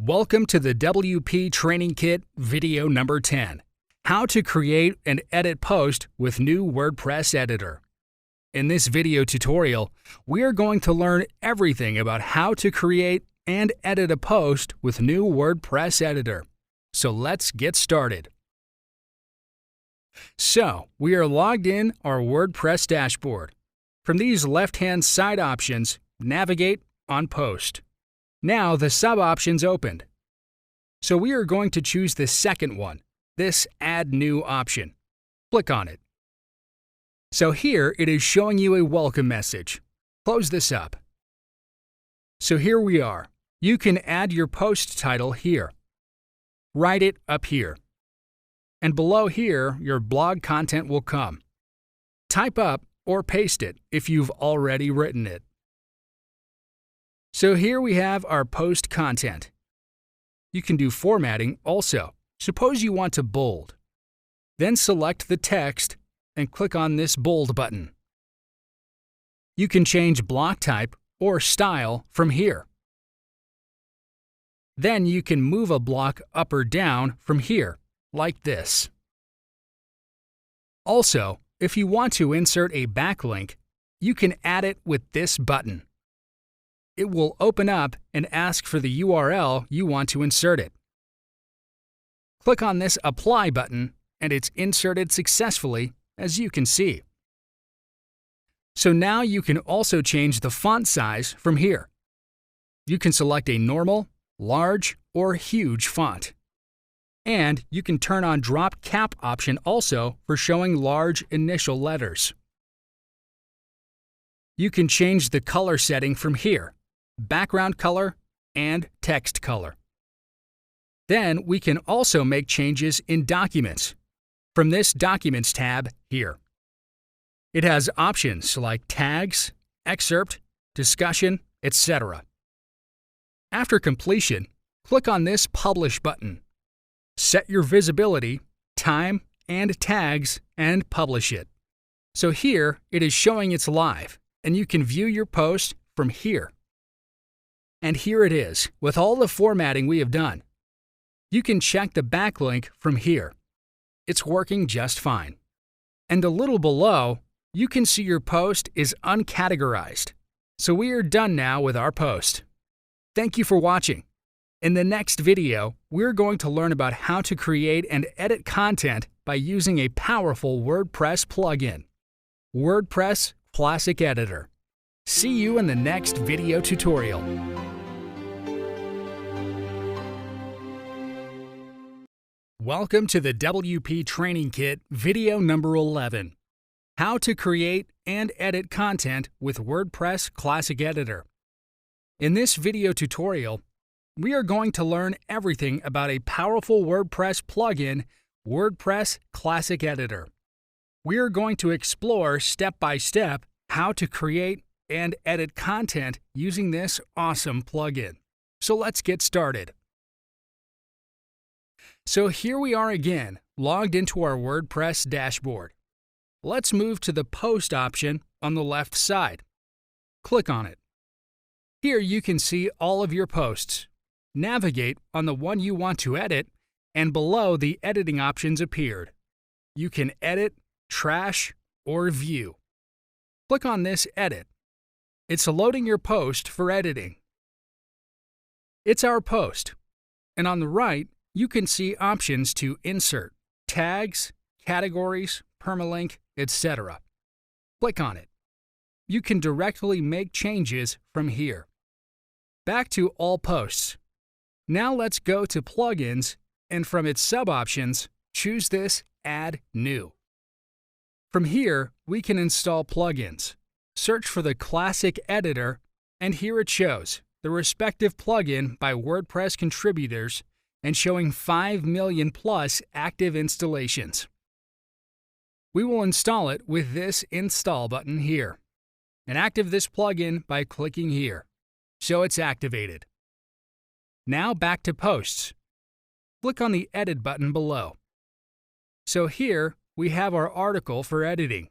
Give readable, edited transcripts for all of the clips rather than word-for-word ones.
Welcome to the WP Training Kit video number 10, How to Create and Edit Post with New WordPress Editor. In this video tutorial, we are going to learn everything about how to create and edit a post with new WordPress Editor. So let's get started. So, we are logged in our WordPress dashboard. From these left-hand side options, navigate on Post. Now the sub-options opened. So we are going to choose the second one, this Add New option. Click on it. So here it is showing you a welcome message. Close this up. So here we are. You can add your post title here. Write it up here. And below here, your blog content will come. Type up or paste it if you've already written it. So here we have our post content. You can do formatting also. Suppose you want to bold. Then select the text and click on this bold button. You can change block type or style from here. Then you can move a block up or down from here, like this. Also, if you want to insert a backlink, you can add it with this button. It will open up and ask for the URL you want to insert it. Click on this Apply button and it's inserted successfully, as you can see. So now you can also change the font size from here. You can select a normal, large, or huge font. And you can turn on Drop Cap option also for showing large initial letters. You can change the color setting from here. Background color, and text color. Then we can also make changes in Documents from this Documents tab here. It has options like tags, excerpt, discussion, etc. After completion, click on this Publish button. Set your visibility, time, and tags, and publish it. So here it is showing it's live, and you can view your post from here. And here it is, with all the formatting we have done. You can check the backlink from here. It's working just fine. And a little below, you can see your post is uncategorized. So we are done now with our post. Thank you for watching. In the next video, we're going to learn about how to create and edit content by using a powerful WordPress plugin, WordPress Classic Editor. See you in the next video tutorial. Welcome to the WP Training Kit video number 11, How to Create and Edit Content with WordPress Classic Editor. In this video tutorial, we are going to learn everything about a powerful WordPress plugin, WordPress Classic Editor. We are going to explore step by step how to create and edit content using this awesome plugin. So let's get started. So here we are again, logged into our WordPress dashboard. Let's move to the Post option on the left side. Click on it. Here you can see all of your posts. Navigate on the one you want to edit, and below the editing options appeared. You can edit, trash, or view. Click on this Edit. It's loading your post for editing. It's our post, and on the right, you can see options to insert, tags, categories, permalink, etc. Click on it. You can directly make changes from here. Back to All Posts. Now let's go to Plugins, and from its sub-options, choose this Add New. From here, we can install plugins. Search for the Classic Editor, and here it shows the respective plugin by WordPress contributors and showing 5 million plus active installations. We will install it with this Install button here, and active this plugin by clicking here, so it's activated. Now back to Posts. Click on the Edit button below. So here we have our article for editing.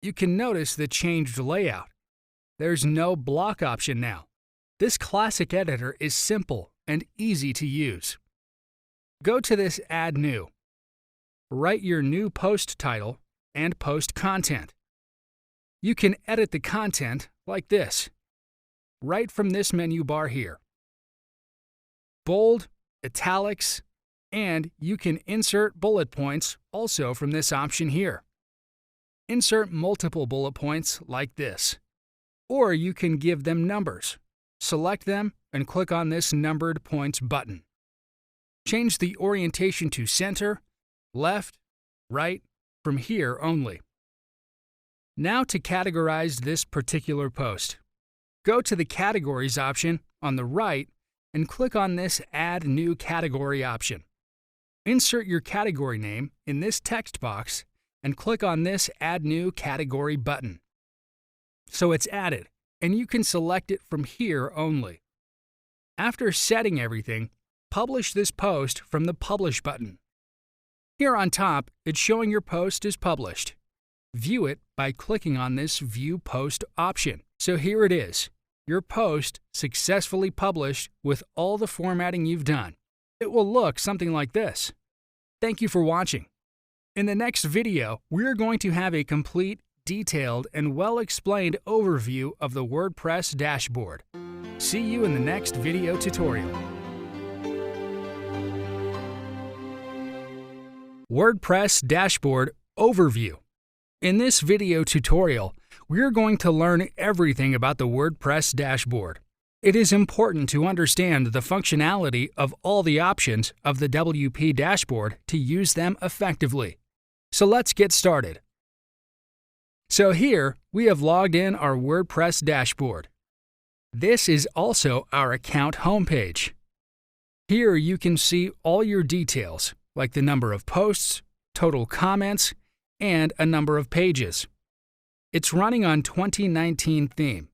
You can notice the changed layout. There's no block option now. This Classic Editor is simple and easy to use. Go to this Add New. Write your new post title and post content. You can edit the content like this, right from this menu bar here. Bold, italics, and you can insert bullet points also from this option here. Insert multiple bullet points like this, or you can give them numbers. Select them and click on this numbered points button. Change the orientation to center, left, right, from here only. Now to categorize this particular post. Go to the Categories option on the right and click on this Add New Category option. Insert your category name in this text box and click on this Add New Category button. So it's added, and you can select it from here only. After setting everything, publish this post from the Publish button. Here on top, it's showing your post is published. View it by clicking on this View Post option. So here it is, your post successfully published with all the formatting you've done. It will look something like this. Thank you for watching. In the next video, we're going to have a complete, detailed, and well-explained overview of the WordPress dashboard. See you in the next video tutorial. WordPress Dashboard Overview. In this video tutorial, we're going to learn everything about the WordPress dashboard. It is important to understand the functionality of all the options of the WP dashboard to use them effectively. So let's get started. So here, we have logged in our WordPress dashboard. This is also our account homepage. Here you can see all your details, like the number of posts, total comments, and a number of pages. It's running on 2019 theme.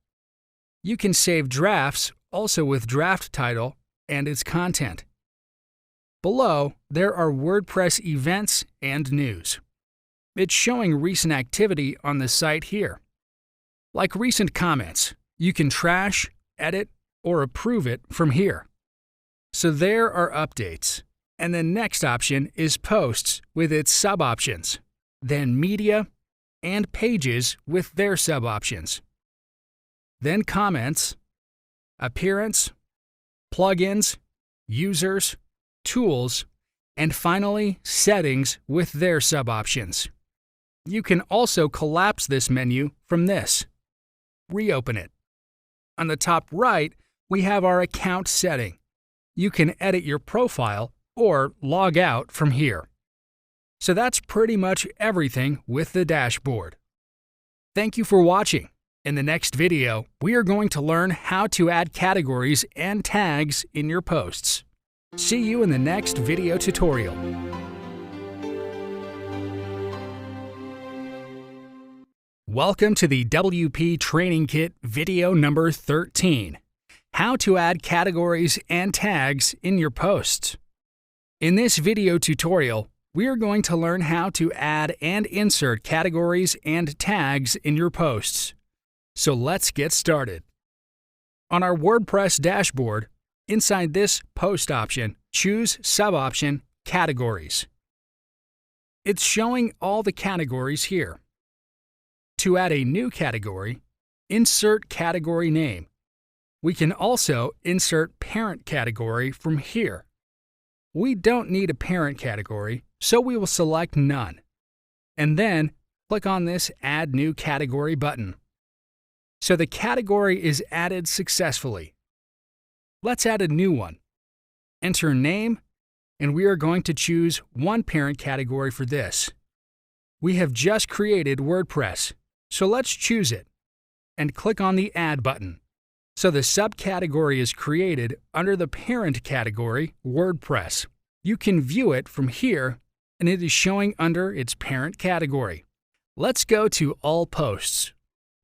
You can save drafts also with draft title and its content. Below, there are WordPress events and news. It's showing recent activity on the site here. Like recent comments, you can trash, edit, or approve it from here. So there are updates. And the next option is Posts with its sub-options, then Media, and Pages with their sub-options. Then Comments, Appearance, Plugins, Users, Tools, and finally Settings with their sub-options. You can also collapse this menu from this. Reopen it. On the top right, we have our account setting. You can edit your profile or log out from here. So that's pretty much everything with the dashboard. Thank you for watching. In the next video, we are going to learn how to add categories and tags in your posts. See you in the next video tutorial. Welcome to the WP Training Kit video number 13. How to add categories and tags in your posts. In this video tutorial, we are going to learn how to add and insert categories and tags in your posts. So let's get started. On our WordPress dashboard, inside this Post option, choose sub-option Categories. It's showing all the categories here. To add a new category, insert category name. We can also insert parent category from here. We don't need a parent category, so we will select None. And then click on this Add New Category button. So the category is added successfully. Let's add a new one. Enter name, and we are going to choose one parent category for this. We have just created WordPress, so let's choose it, and click on the Add button. So the subcategory is created under the parent category, WordPress. You can view it from here, and it is showing under its parent category. Let's go to All Posts.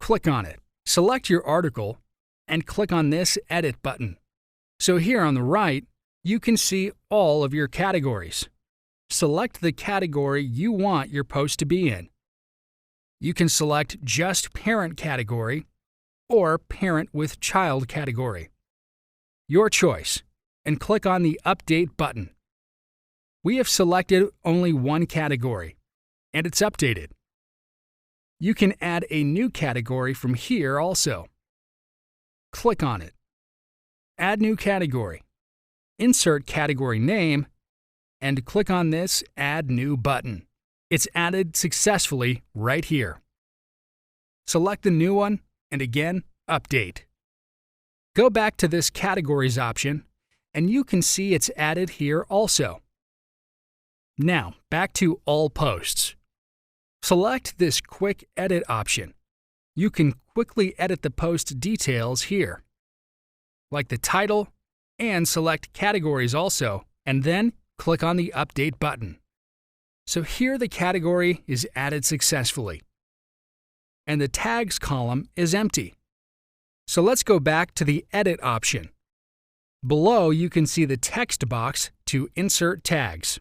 Click on it. Select your article, and click on this Edit button. So here on the right, you can see all of your categories. Select the category you want your post to be in. You can select just Parent category or Parent with Child category. Your choice. and click on the Update button. We have selected only one category, and it's updated. You can add a new category from here also. Click on it. Add new category. Insert category name, and click on this Add New button. It's added successfully right here. Select the new one, and again, update. Go back to this Categories option, and you can see it's added here also. Now, back to All Posts. Select this Quick Edit option. You can quickly edit the post details here, like the title, and select Categories also, and then click on the Update button. So here the category is added successfully, and the Tags column is empty. So let's go back to the Edit option. Below, you can see the text box to insert tags.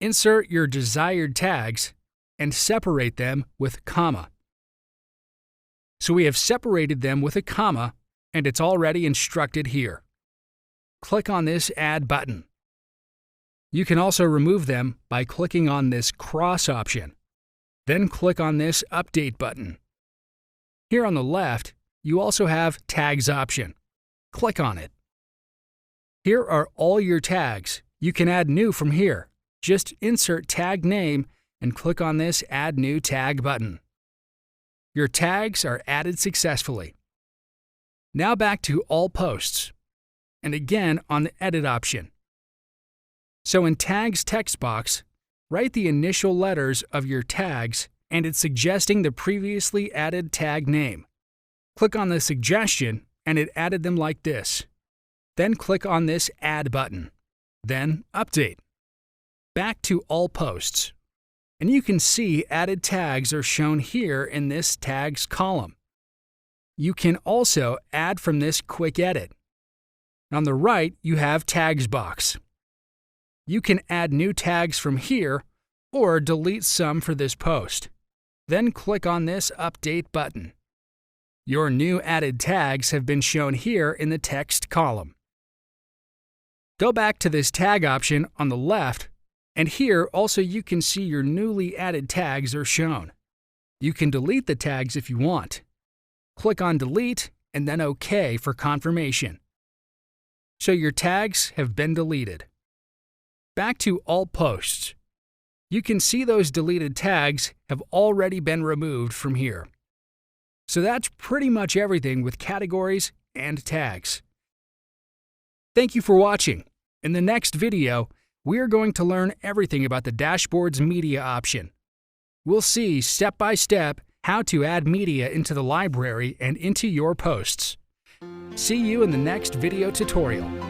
Insert your desired tags and separate them with comma. So we have separated them with a comma, and it's already instructed here. Click on this Add button. You can also remove them by clicking on this Cross option. Then click on this Update button. Here on the left, you also have Tags option. Click on it. Here are all your tags. You can add new from here. Just insert tag name and click on this Add New Tag button. Your tags are added successfully. Now back to All Posts, and again on the Edit option. So in Tags text box, write the initial letters of your tags, and it's suggesting the previously added tag name. Click on the suggestion, and it added them like this. Then click on this Add button. Then Update. Back to All Posts, and you can see added tags are shown here in this Tags column. You can also add from this Quick Edit. On the right, you have Tags box. You can add new tags from here or delete some for this post. Then click on this Update button. Your new added tags have been shown here in the text column. Go back to this Tag option on the left, and here also you can see your newly added tags are shown. You can delete the tags if you want. Click on Delete and then OK for confirmation. So your tags have been deleted. Back to All Posts. You can see those deleted tags have already been removed from here. So that's pretty much everything with categories and tags. Thank you for watching. In the next video, we are going to learn everything about the dashboard's media option. We'll see step by step how to add media into the library and into your posts. See you in the next video tutorial.